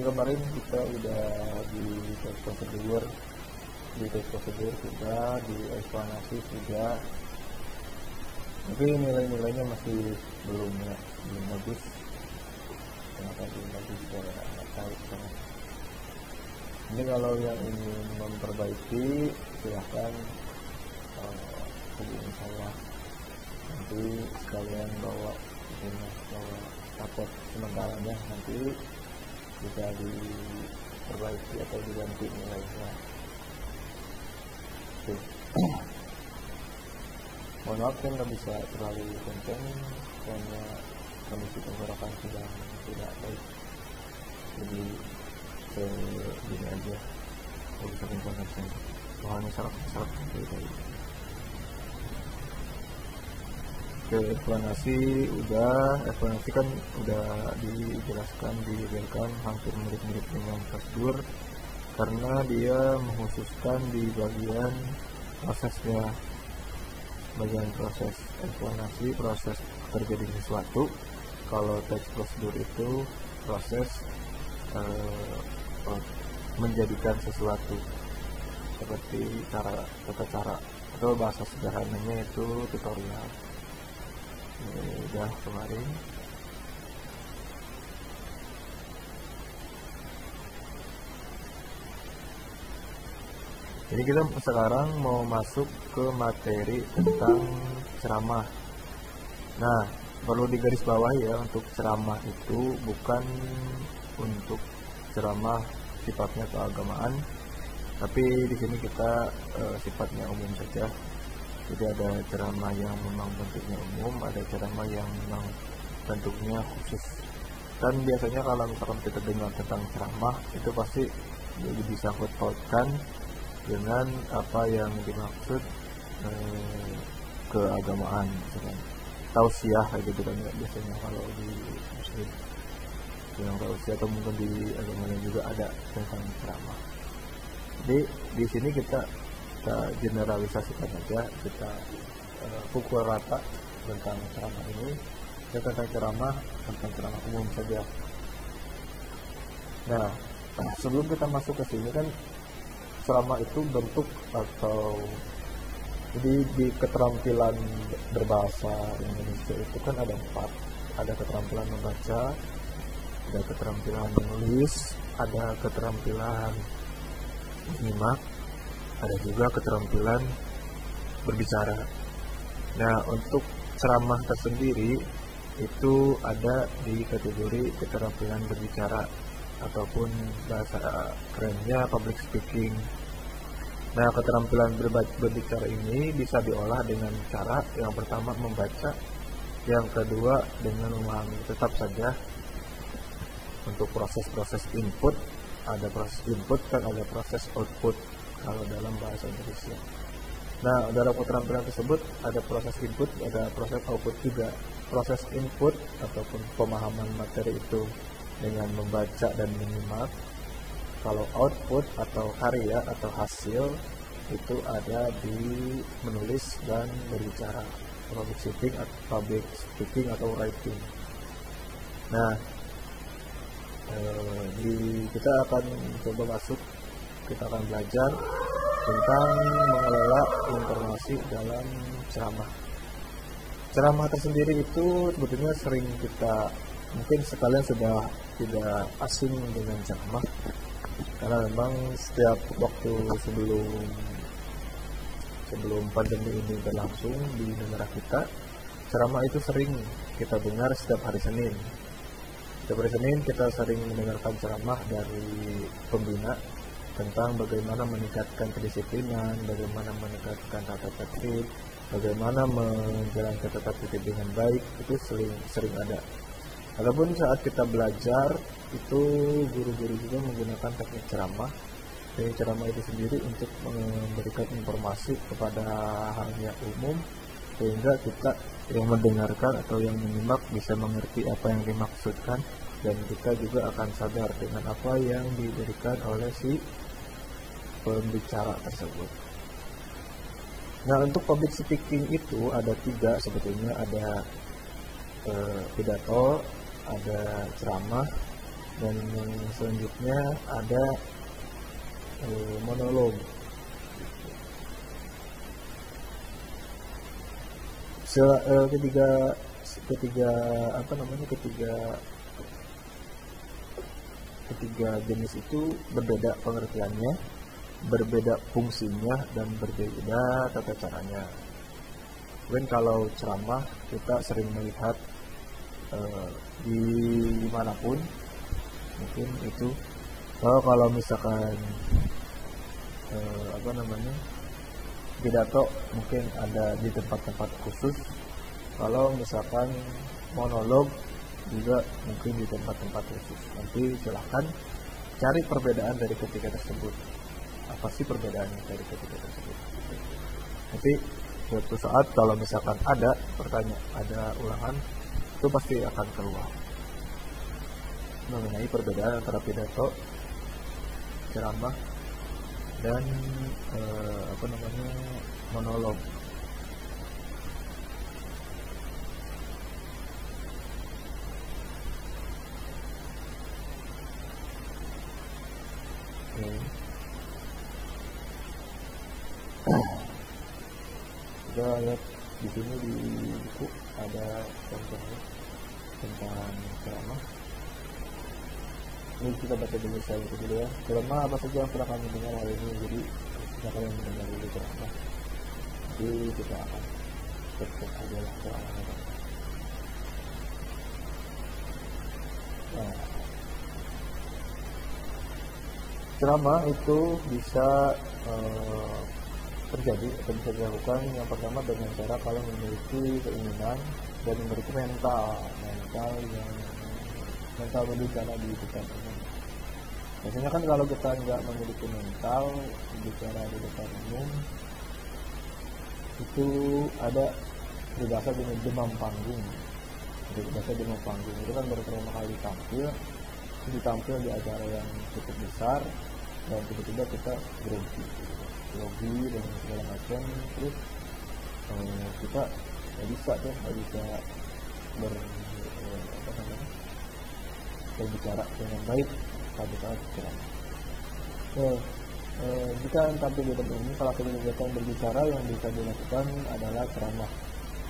kemarin kita udah di tes prosedur, sudah, di eksplanasi sudah, tapi nilainya masih belum bagus. Kenapa belum bagus? Saya nggak tahu. Ini kalau yang ingin memperbaiki silahkan hubungi saya, nanti sekalian bawa raport sementaranya, nanti bisa diperbaiki atau diganti nilainya. Oke. Mohon maaf saya nggak bisa terlalu kencang karena kondisi tenggorokan sedang tidak baik, jadi gini aja, kalau bisa kencang bahannya serap tadi. Oke, eksplanasi kan udah dijelaskan hampir mirip-mirip dengan prosedur, karena dia mengkhususkan di bagian prosesnya, bagian proses eksplanasi, proses terjadi sesuatu. Kalau teks prosedur itu proses menjadikan sesuatu, seperti tata cara atau bahasa sederhananya itu tutorial. Ini udah kemarin. Jadi kita sekarang mau masuk ke materi tentang ceramah. Nah, perlu digarisbawahi ya, untuk ceramah itu bukan untuk ceramah sifatnya keagamaan, tapi di sini kita sifatnya umum saja. Jadi ada ceramah yang memang bentuknya umum, ada ceramah yang memang bentuknya khusus. Dan biasanya kalau misalkan kita dengar tentang ceramah, itu pasti disangkut pautkan dengan apa yang dimaksud keagamaan, misalkan tausiah kayak gitu kan ya, biasanya kalau di muslim yang tausiah, atau mungkin di agama lain juga ada tentang ceramah. Jadi di sini kita generalisasikan saja, kita pukul rata tentang ceramah ini, tentang ceramah umum saja. Nah, sebelum kita masuk ke sini kan, ceramah itu bentuk atau jadi di keterampilan berbahasa Indonesia itu kan ada 4. Ada keterampilan membaca, ada keterampilan menulis, ada keterampilan menyimak, ada juga keterampilan berbicara. Nah, untuk ceramah tersendiri itu ada di kategori keterampilan berbicara, ataupun bahasa kerennya public speaking. Nah, keterampilan berbicara ini bisa diolah dengan cara yang pertama membaca, yang kedua dengan memahami. Tetap saja untuk proses input, ada proses input kan ada proses output kalau dalam bahasa Indonesia. Nah, dalam keterampilan tersebut ada proses input, ada proses output juga. Proses input ataupun pemahaman materi itu dengan membaca dan menyimak. Kalau output atau karya atau hasil itu ada di menulis dan berbicara, public speaking atau writing. Nah, kita akan coba kita akan belajar tentang mengelola informasi dalam ceramah. Ceramah tersendiri itu sebetulnya sering kita, mungkin sekalian sudah tidak asing dengan ceramah, karena memang setiap waktu sebelum pandemi ini berlangsung di negara kita, ceramah itu sering kita dengar setiap hari Senin. Setiap hari Senin kita sering mendengarkan ceramah dari pembina tentang bagaimana meningkatkan kedisiplinan, bagaimana meningkatkan tata tertib, bagaimana menjalankan tata tertib dengan baik. Itu sering ada. Adapun saat kita belajar itu guru-guru juga menggunakan teknik ceramah. Teknik ceramah itu sendiri untuk memberikan informasi kepada halayak umum, sehingga kita yang mendengarkan atau yang menyimak bisa mengerti apa yang dimaksudkan, dan kita juga akan sadar dengan apa yang diberikan oleh si pembicara tersebut. Nah, untuk public speaking itu ada 3 sebetulnya, ada pidato, ada ceramah, Dan yang selanjutnya ada monolog. Ketiga jenis itu berbeda pengertiannya, berbeda fungsinya, dan berbeda tata caranya. Mungkin kalau ceramah kita sering melihat di manapun, mungkin itu. Kalau misalkan pidato mungkin ada di tempat-tempat khusus. Kalau misalkan monolog juga mungkin di tempat-tempat khusus. Nanti silahkan cari perbedaan dari ketiga tersebut. Apa sih perbedaannya dari ketiga tersebut? Nanti suatu saat kalau misalkan ada pertanyaan, ada ulangan, itu pasti akan keluar mengenai perbedaan antara pidato, ceramah, dan monolog. Kita lihat di sini di buku ada contohnya tentang ceramah. Ini kita baca dulu saya dulu ya. Ceramah apa saja yang telah kami dengar hari ini. Jadi kita akan mendengar dulu ceramah. Jadi kita akan cek aja lah ceramahnya. Nah, ceramah itu bisa terjadi atau bisa dilakukan yang pertama dengan cara kalau memiliki keinginan dan memiliki mental berbicara di depan umum. Biasanya kan kalau kita nggak memiliki mental bicara di depan umum, itu ada berbahasa dengan demam panggung. Berbahasa demam panggung itu kan baru pertama kali ditampil di acara yang cukup besar, dan tiba-tiba kita grogi dan segala macam, terus kita nggak bisa berbicara dengan baik pada saat ceramah. Jika tampil di depan ini, salah satu kegiatan berbicara yang bisa dilakukan adalah ceramah.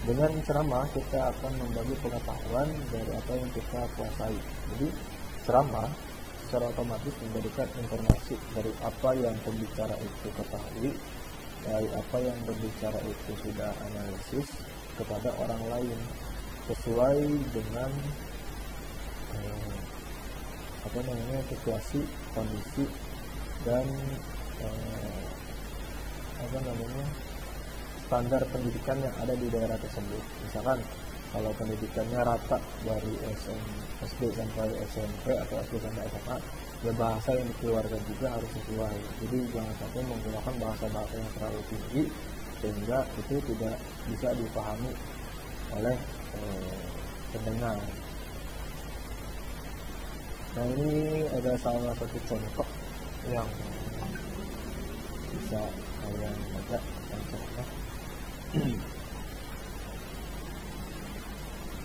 Dengan ceramah kita akan membagi pengetahuan dari apa yang kita kuasai. Jadi ceramah secara otomatis memberikan informasi dari apa yang pembicara itu ketahui, dari apa yang berbicara itu sudah analisis kepada orang lain sesuai dengan situasi, kondisi, dan standar pendidikan yang ada di daerah tersebut. Misalkan kalau pendidikannya rata dari SD sampai SMP atau SD sampai SMA, ya bahasa yang dikeluarkan juga harus sesuai. Jadi jangan sampai menggunakan bahasa-bahasa yang terlalu tinggi sehingga itu tidak bisa dipahami oleh pendengar. Nah, ini ada salah satu contoh yang bisa kalian baca contohnya.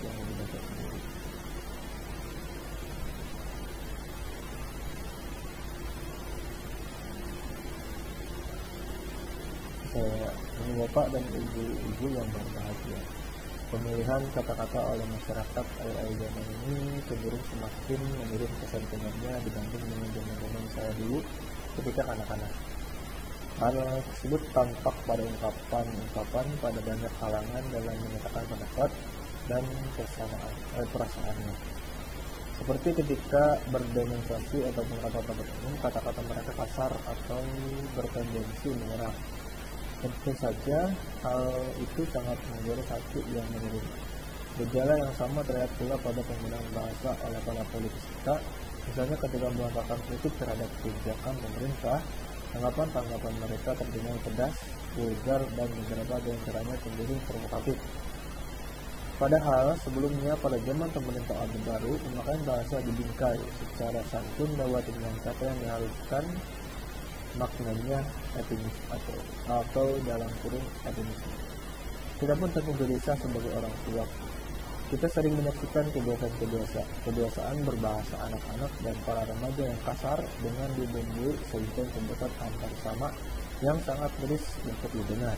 Yang dibaca sendiri. Ini Bapak dan Ibu yang berbahagia. Pemilihan kata-kata oleh masyarakat akhir-akhir zaman ini cenderung semakin menurun kesentingannya dibanding dengan zaman saya dulu ketika kanak-kanak. Hal tersebut tampak pada ungkapan pada banyak kalangan dalam menyatakan pendapat dan perasaannya. Seperti ketika berdemonstrasi ataupun kata-kata umum, kata-kata mereka kasar atau bertendensi menyerang. Tentu saja hal itu sangat menjadi satu yang menurut. Gejala yang sama terlihat pula pada penggunaan bahasa oleh para politikus kita. Misalnya ketika melakukan kritik terhadap kebijakan pemerintah, tanggapan mereka terdengar pedas, vulgar, dan beberapa di antaranya cenderung provokatif. Padahal sebelumnya pada zaman pemerintah Orde Baru, pemakaian bahasa dibingkai secara santun lewat dengan kata yang dihaluskan, maknanya epinis atau dalam kurung epinis. Kita pun tentu gelisah sebagai orang tua Kita sering menyaksikan kebiasaan berbahasa anak-anak dan para remaja yang kasar dengan dibumbui sebutan sebutan antar sama yang sangat miris untuk didengar.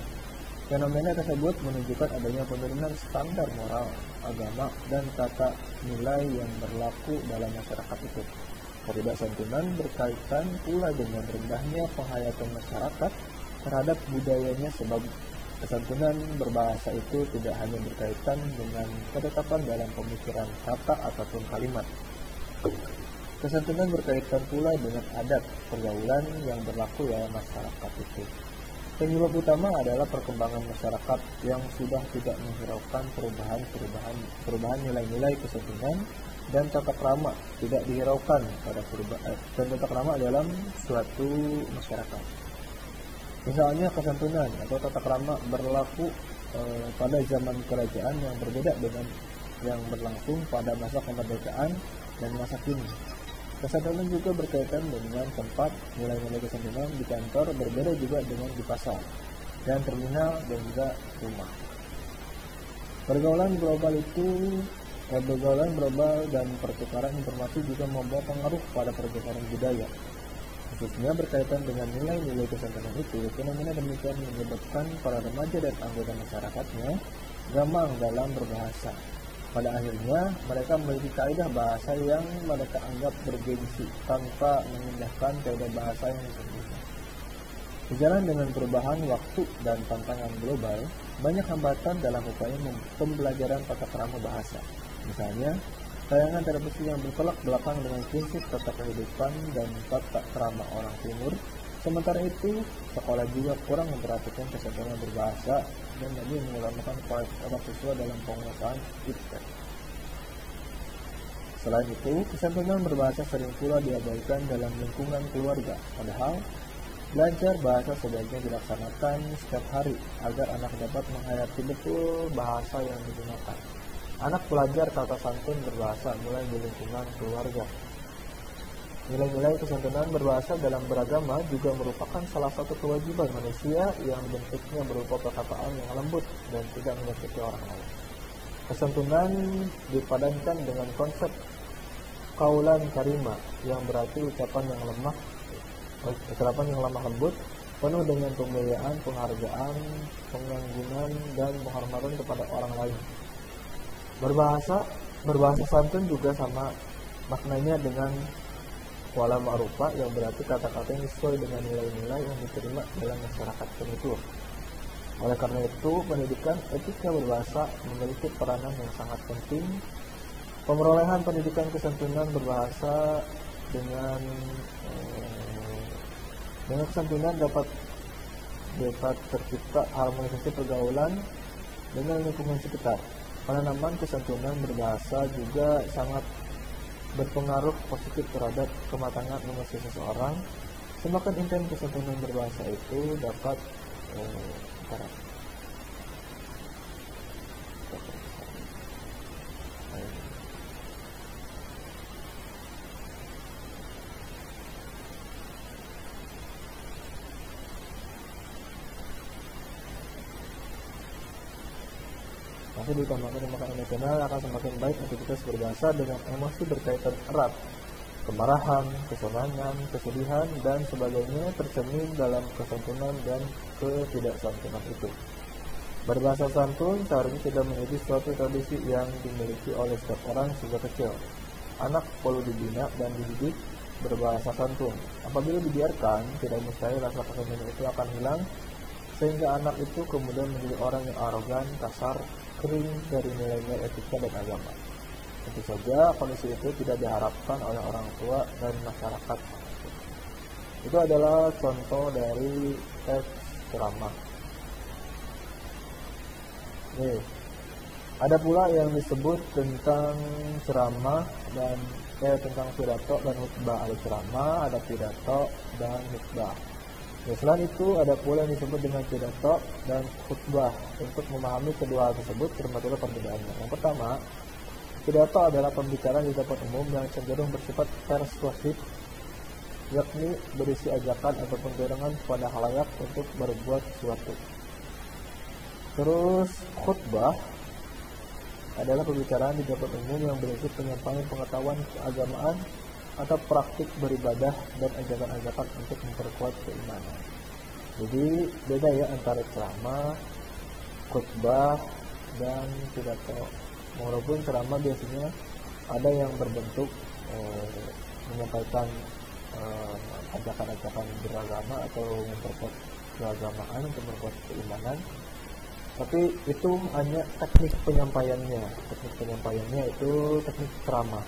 Fenomena tersebut menunjukkan adanya penurunan standar moral, agama, dan tata nilai yang berlaku dalam masyarakat itu. Ketidaksantunan berkaitan pula dengan rendahnya penghayatan masyarakat terhadap budayanya, sebab kesantunan berbahasa itu tidak hanya berkaitan dengan ketetapan dalam pemikiran kata ataupun kalimat. Kesantunan berkaitan pula dengan adat pergaulan yang berlaku dalam masyarakat itu. Penyebab utama adalah perkembangan masyarakat yang sudah tidak menghiraukan perubahan nilai-nilai kesantunan dan tata krama, tidak dihiraukan pada dan tata krama dalam suatu masyarakat. Misalnya kesantunan atau tata krama berlaku pada zaman kerajaan yang berbeda dengan yang berlangsung pada masa kemerdekaan dan masa kini. Kesantunan juga berkaitan dengan tempat. Nilai-nilai kesantunan di kantor berbeda juga dengan di pasar dan terminal dan juga rumah. Pergaulan global dan pertukaran informasi juga membawa pengaruh pada pergeseran budaya. Khususnya berkaitan dengan nilai-nilai kesantunan itu, fenomena demikian menyebabkan para remaja dan anggota masyarakatnya gamang dalam berbahasa. Pada akhirnya, mereka memiliki kaidah bahasa yang mereka anggap bergengsi tanpa mengindahkan kaidah bahasa yang sesungguhnya. Sejalan dengan perubahan waktu dan tantangan global, banyak hambatan dalam upaya pembelajaran tata krama bahasa. Misalnya, tayangan televisi yang bertolak belakang dengan prinsip tata kehidupan dan tata krama orang timur. Sementara itu, sekolah juga kurang memperhatikan kesantunan berbahasa dan lebih mengutamakan kualitas otak siswa dalam penguasaan iptek. Selain itu, kesantunan berbahasa sering pula diabaikan dalam lingkungan keluarga. Padahal, belajar bahasa sebaiknya dilaksanakan setiap hari agar anak dapat menghayati betul bahasa yang digunakan. Anak belajar tata santun berbahasa mulai di lingkungan keluarga. Nilai-nilai kesantunan berbahasa dalam beragama juga merupakan salah satu kewajiban manusia yang bentuknya berupa perkataan yang lembut dan tidak menyakiti orang lain. Kesantunan dipadankan dengan konsep kaulan karima yang berarti ucapan yang lemah lembut, penuh dengan pemuliaan, penghargaan, pengagungan, dan penghormatan kepada orang lain. Berbahasa santun juga sama maknanya dengan wala ma'rufa yang berarti kata-kata yang sesuai dengan nilai-nilai yang diterima dalam masyarakat penutur. Oleh karena itu, pendidikan etika berbahasa memiliki peranan yang sangat penting. Pemerolehan pendidikan kesantunan berbahasa dengan kesantunan dapat tercipta harmonisasi pergaulan dengan lingkungan sekitar. Penanaman kesantunan berbahasa juga sangat berpengaruh positif terhadap kematangan emosi seseorang. Semakin intens kesantunan berbahasa itu dapat masih ditambahkan makan emosional akan semakin baik aktivitas berbahasa dengan emosi berkaitan erat. Kemarahan, kesenangan, kesedihan, dan sebagainya tercermin dalam kesantunan dan ketidaksantunan itu. Berbahasa santun seharusnya sudah menjadi suatu tradisi yang dimiliki oleh setiap orang sejak kecil. Anak perlu dibina dan dididik berbahasa santun. Apabila dibiarkan, tidak mustahil rasa kesantunan itu akan hilang, sehingga anak itu kemudian menjadi orang yang arogan, kasar, kering dari nilai-nilai etika dan agama. Tentu saja kondisi itu tidak diharapkan oleh orang tua dan masyarakat. Itu adalah contoh dari teks ceramah. Ada pula yang disebut tentang ceramah dan tentang pidato dan khutbah. Ada ceramah, ada pidato dan khutbah. Selain itu, ada pula yang disebut dengan pidato dan khutbah. Untuk memahami kedua hal tersebut, cermatilah perbedaannya. Yang pertama, pidato adalah pembicaraan di tempat umum yang cenderung bersifat persuasif, yakni berisi ajakan ataupun dorongan pada khalayak untuk berbuat sesuatu. Terus khutbah adalah pembicaraan di tempat umum yang berisi penyampaian pengetahuan keagamaan atau praktik beribadah dan ajakan-ajakan untuk memperkuat keimanan. Jadi beda ya antara ceramah, khutbah, dan pidato. Walaupun ceramah biasanya ada yang berbentuk menyampaikan ajakan-ajakan beragama atau memperkuat keagamaan untuk memperkuat keimanan, tapi itu hanya teknik penyampaiannya. Teknik penyampaiannya itu teknik ceramah,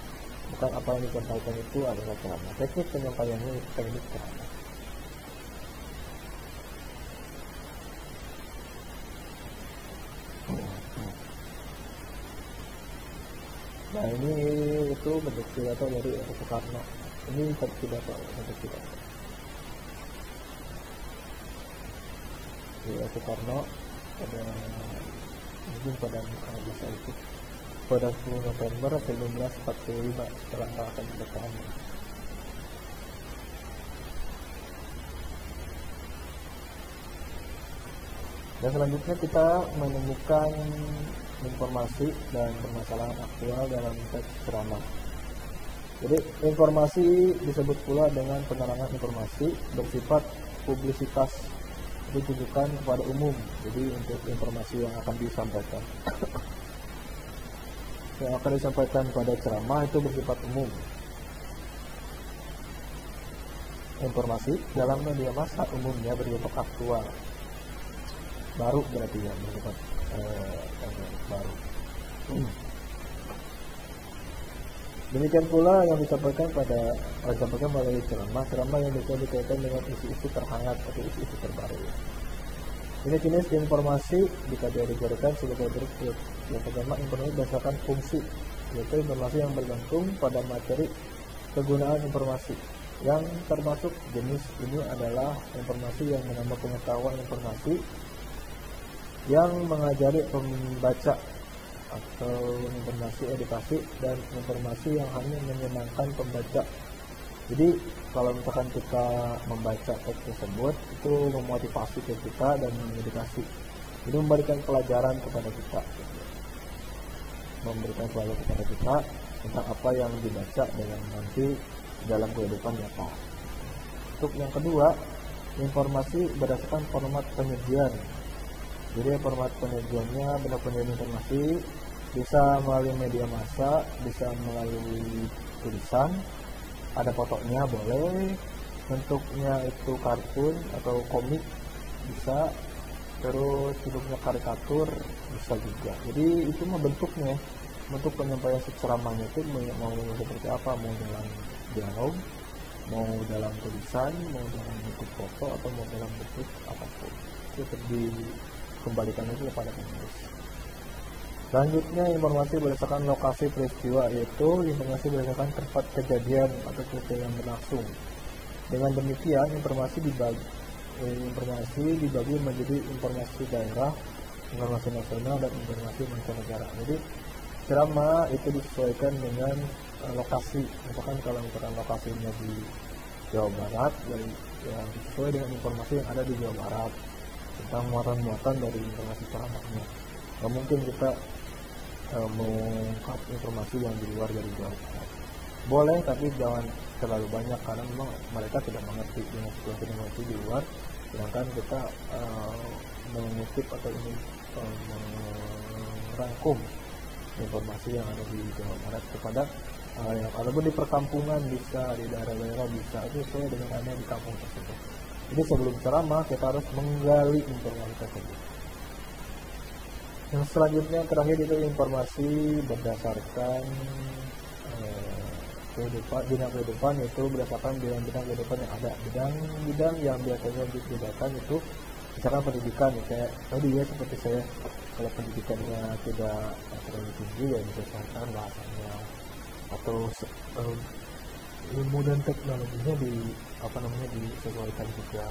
bukan apa yang disampaikan itu adalah ceramah. Teknik penyampaiannya itu teknik ceramah. Nah ini itu bentuk pidato dari Soekarno. Ini bentuk pidato. Soekarno pada masa itu pada 10 November 1945 setelah merayakan kemerdekaan. Dan selanjutnya kita menemukan informasi dan permasalahan aktual dalam teks ceramah. Jadi informasi disebut pula dengan penerangan informasi bersifat publisitas, ditujukan kepada umum. Jadi untuk informasi yang akan disampaikan pada ceramah itu bersifat umum. Informasi dalam media massa umumnya berbentuk aktual, baru berarti ya, bersifat baru. Demikian pula yang disampaikan melalui ceramah yang bisa dikaitkan dengan isu-isu terhangat atau isu-isu terbaru. Ini jenis informasi dikategorikan sebagai berikut. Yang pertama, informasi berdasarkan fungsi, yaitu informasi yang bergantung pada materi kegunaan informasi. Yang termasuk jenis ini adalah informasi yang menambah pengetahuan informasi, yang mengajari pembaca, atau informasi edukasi, dan informasi yang hanya menyenangkan pembaca. Jadi kalau misalkan kita membaca teks tersebut itu memotivasi ke kita dan mengedukasi, jadi memberikan pelajaran kepada kita, tentang apa yang dibaca dan nanti dalam kehidupan nyata. Untuk yang kedua, informasi berdasarkan format penyajian. Jadi format penyajiannya bentuk penyajian informasi bisa melalui media massa, bisa melalui tulisan, ada fotonya boleh, bentuknya itu kartun atau komik bisa, terus bentuknya karikatur bisa juga. Jadi itu mah bentuknya, bentuk penyampaian ceramahnya itu mau seperti apa, mau dalam dialog, mau dalam tulisan, mau dalam bentuk foto, atau mau dalam bentuk apapun, itu dikembalikan itu kepada penulis. Selanjutnya, informasi berdasarkan lokasi peristiwa, yaitu informasi berdasarkan tempat kejadian atau peristiwa yang berlangsung. Dengan demikian, informasi dibagi menjadi informasi daerah, informasi nasional, dan informasi mancanegara. Jadi ceramah itu disesuaikan dengan lokasi. Misalkan kalau lokasinya di Jawa Barat, ya sesuai dengan informasi yang ada di Jawa Barat tentang muatan-muatan dari informasi ceramahnya. Nggak mungkin kita mengungkap informasi yang di luar dari Jawa Barat. Boleh, tapi jangan terlalu banyak, karena memang mereka tidak mengerti dengan situasi informasi di luar, sedangkan kita mengutip atau ingin merangkum informasi yang ada di Jawa Barat kepada yang ataupun di perkampungan bisa, di daerah-daerah bisa, itu sesuai dengan ada di kampung tersebut. Jadi sebelum ceramah kita harus menggali informasi tersebut. Yang selanjutnya terakhir itu informasi berdasarkan bidang kehidupan, yaitu berdasarkan bidang kehidupan yang ada. Bidang yang biasanya dibedakan itu misalkan pendidikan, kayak tadi ya, seperti saya, kalau pendidikannya tidak terlalu tinggi ya bisa misalkan bahasanya, atau ilmu dan teknologinya disesuaikan juga.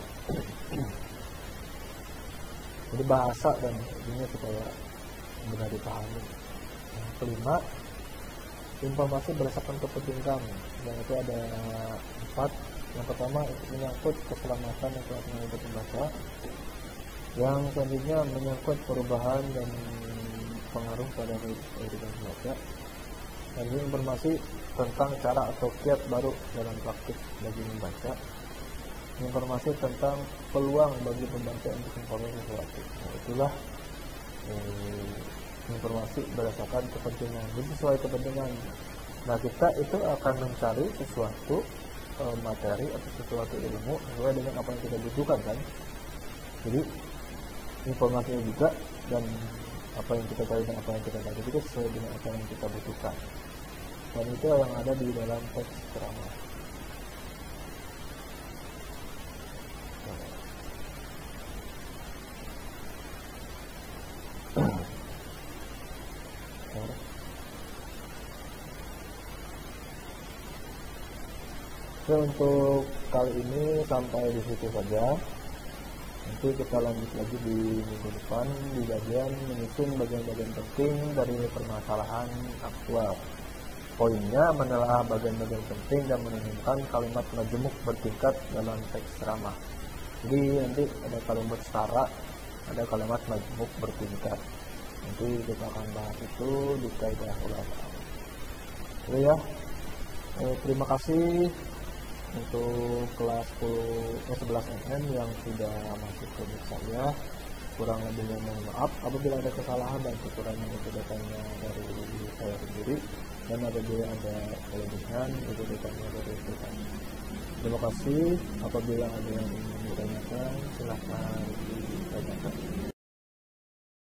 Jadi bahasa dan ini supaya benar dipahami. Yang kelima, informasi berdasarkan kepentingan, dan itu ada 4. Yang pertama menyangkut keselamatan dan keamanan untuk pembaca. Yang selanjutnya menyangkut perubahan dan pengaruh berpengaruh pada kehidupan membaca. Dan ini informasi tentang cara atau kiat baru dalam praktik bagi membaca. Informasi tentang peluang bagi pembaca untuk memperoleh sesuatu. Nah, itulah informasi berdasarkan kepentingan. Jadi sesuai kepentingan. Nah, kita itu akan mencari sesuatu materi atau sesuatu ilmu sesuai dengan apa yang kita butuhkan kan. Jadi informasinya juga dan apa yang kita cari dan apa yang kita cari itu sesuai dengan apa yang kita butuhkan. Dan itu yang ada di dalam teks ceramah. Oke, untuk kali ini sampai di situ saja. Nanti kita lanjut lagi di minggu depan di bagian menyusun bagian-bagian penting dari permasalahan aktual. Poinnya menelaah bagian-bagian penting dan menemukan kalimat majemuk bertingkat dalam teks ceramah. Jadi nanti ada kalimat setara, ada kalimat majemuk bertingkat. Nanti kita akan bahas itu di kaidah ulama. Oke ya, terima kasih untuk kelas 11 MM yang sudah masuk ke grup saya. Kurang lebihnya mohon maaf apabila ada kesalahan dan kekurangan itu datangnya dari saya sendiri, dan apabila ada kelebihan itu datangnya dari kita. Terima kasih. Apabila ada yang ingin ditanyakan silahkan ditanyakan.